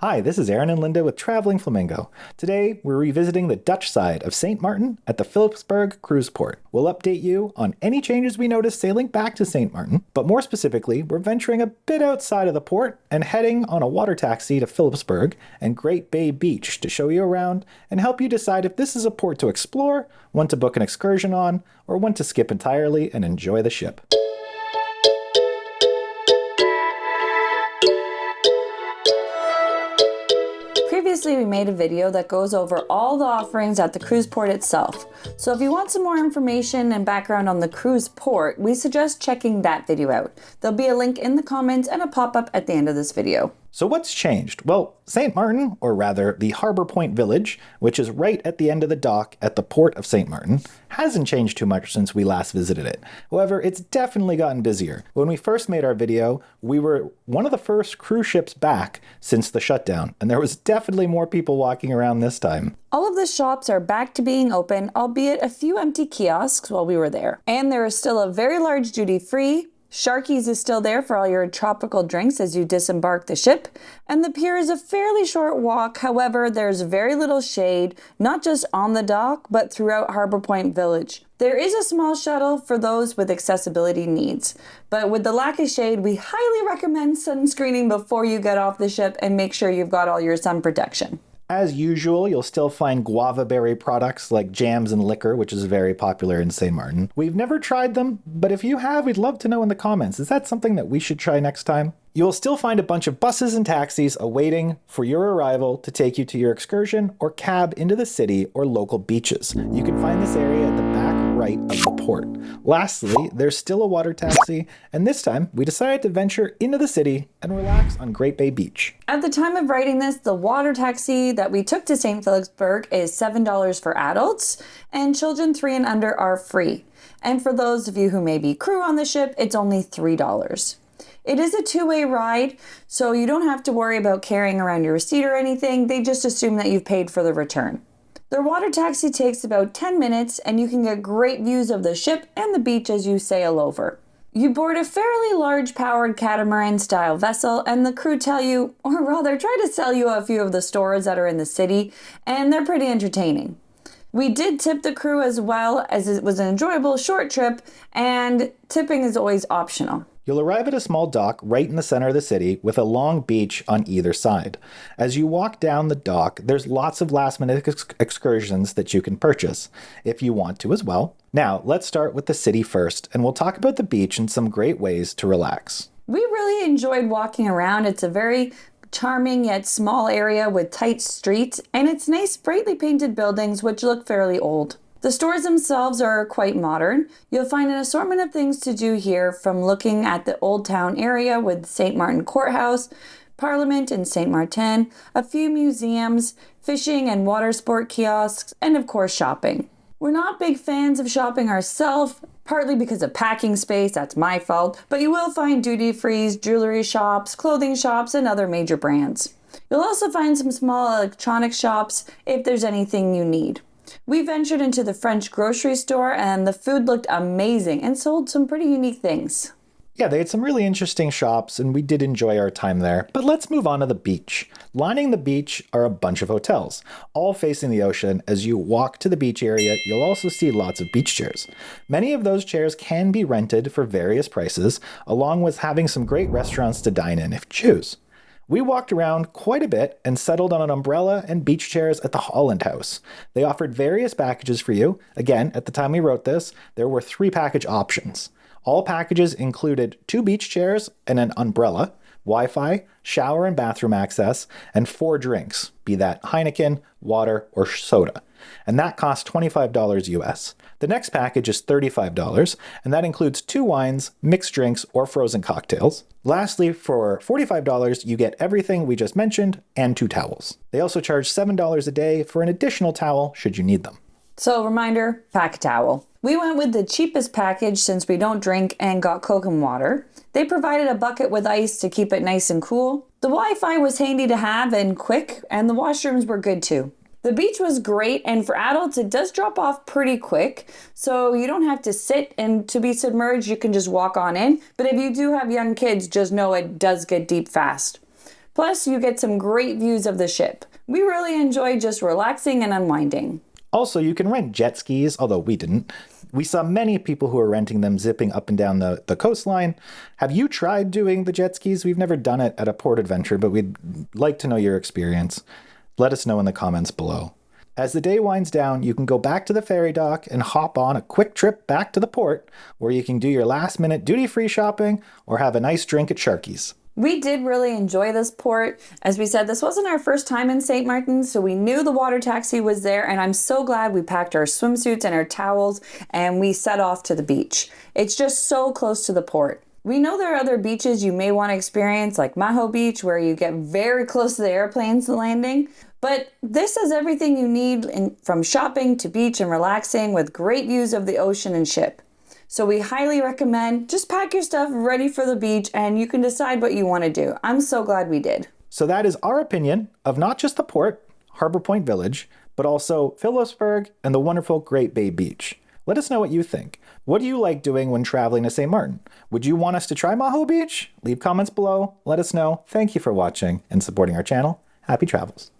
Hi, this is Aaron and Linda with Traveling Flamingo. Today, we're revisiting the Dutch side of St Maarten at the Philipsburg Cruise Port. We'll update you on any changes we noticed sailing back to St Maarten, but more specifically, we're venturing a bit outside of the port and heading on a water taxi to Philipsburg and Great Bay Beach to show you around and help you decide if this is a port to explore, one to book an excursion on, or one to skip entirely and enjoy the ship. Previously, we made a video that goes over all the offerings at the cruise port itself. So if you want some more information and background on the cruise port, we suggest checking that video out. There'll be a link in the comments and a pop-up at the end of this video. So what's changed? Well, St Maarten, or rather the Harbour Point Village, which is right at the end of the dock at the port of St Maarten, hasn't changed too much since we last visited it. However, it's definitely gotten busier. When we first made our video, we were one of the first cruise ships back since the shutdown, and there was definitely more people walking around this time. All of the shops are back to being open, albeit a few empty kiosks while we were there. And there is still a very large duty-free. Sharky's is still there for all your tropical drinks as you disembark the ship, and the pier is a fairly short walk. However, there's very little shade, not just on the dock, but throughout Harbour Point Village. There is a small shuttle for those with accessibility needs, but with the lack of shade, we highly recommend sunscreening before you get off the ship and make sure you've got all your sun protection. As usual, you'll still find guava berry products like jams and liquor, which is very popular in St. Maarten. We've never tried them, but if you have, we'd love to know in the comments. Is that something that we should try next time? You'll still find a bunch of buses and taxis awaiting for your arrival to take you to your excursion or cab into the city or local beaches. You can find this area at the back right of the port. Lastly, there's still a water taxi, and this time we decided to venture into the city and relax on Great Bay Beach. At the time of writing this, the water taxi that we took to St. Philipsburg is $7 for adults, and children 3 and under are free. And for those of you who may be crew on the ship, it's only $3. It is a two-way ride, so you don't have to worry about carrying around your receipt or anything. They just assume that you've paid for the return. Their water taxi takes about 10 minutes, and you can get great views of the ship and the beach as you sail over. You board a fairly large powered catamaran-style vessel, and the crew tell you, or rather try to sell you a few of the stores that are in the city, and they're pretty entertaining. We did tip the crew as well, as it was an enjoyable short trip, and tipping is always optional. You'll arrive at a small dock right in the center of the city with a long beach on either side. As you walk down the dock, there's lots of last-minute excursions that you can purchase, if you want to as well. Now, let's start with the city first, and we'll talk about the beach and some great ways to relax. We really enjoyed walking around. It's a very charming yet small area with tight streets, and it's nice brightly painted buildings which look fairly old. The stores themselves are quite modern. You'll find an assortment of things to do here, from looking at the Old Town area with St. Maarten Courthouse, Parliament in St. Maarten, a few museums, fishing and water sport kiosks, and of course shopping. We're not big fans of shopping ourselves, partly because of packing space, that's my fault, but you will find duty-frees, jewelry shops, clothing shops, and other major brands. You'll also find some small electronic shops if there's anything you need. We ventured into the French grocery store, and the food looked amazing and sold some pretty unique things. Yeah, they had some really interesting shops, and we did enjoy our time there. But let's move on to the beach. Lining the beach are a bunch of hotels, all facing the ocean. As you walk to the beach area, you'll also see lots of beach chairs. Many of those chairs can be rented for various prices, along with having some great restaurants to dine in if you choose. We walked around quite a bit and settled on an umbrella and beach chairs at the Holland House. They offered various packages for you. Again, at the time we wrote this, there were 3 package options. All packages included 2 beach chairs and an umbrella, Wi-Fi, shower and bathroom access, and 4 drinks, be that Heineken, water, or soda. And that cost $25 US. The next package is $35, and that includes 2 wines, mixed drinks, or frozen cocktails. Lastly, for $45, you get everything we just mentioned and 2 towels. They also charge $7 a day for an additional towel should you need them. So reminder, pack a towel. We went with the cheapest package since we don't drink and got Coke and water. They provided a bucket with ice to keep it nice and cool. The Wi-Fi was handy to have and quick, and the washrooms were good too. The beach was great, and for adults it does drop off pretty quick, so you don't have to sit and to be submerged, you can just walk on in. But if you do have young kids, just know it does get deep fast. Plus, you get some great views of the ship. We really enjoy just relaxing and unwinding. Also, you can rent jet skis, although we didn't. We saw many people who were renting them zipping up and down the coastline. Have you tried doing the jet skis? We've never done it at a port adventure, but we'd like to know your experience. Let us know in the comments below. As the day winds down, you can go back to the ferry dock and hop on a quick trip back to the port, where you can do your last-minute duty-free shopping or have a nice drink at Sharky's. We did really enjoy this port. As we said, this wasn't our first time in St. Maarten, so we knew the water taxi was there, and I'm so glad we packed our swimsuits and our towels and we set off to the beach. It's just so close to the port. We know there are other beaches you may want to experience, like Maho Beach, where you get very close to the airplanes landing. But this has everything you need from shopping to beach and relaxing with great views of the ocean and ship. So we highly recommend just pack your stuff ready for the beach and you can decide what you want to do. I'm so glad we did. So that is our opinion of not just the port, Harbour Point Village, but also Philipsburg and the wonderful Great Bay Beach. Let us know what you think. What do you like doing when traveling to St. Maarten? Would you want us to try Maho Beach? Leave comments below. Let us know. Thank you for watching and supporting our channel. Happy travels.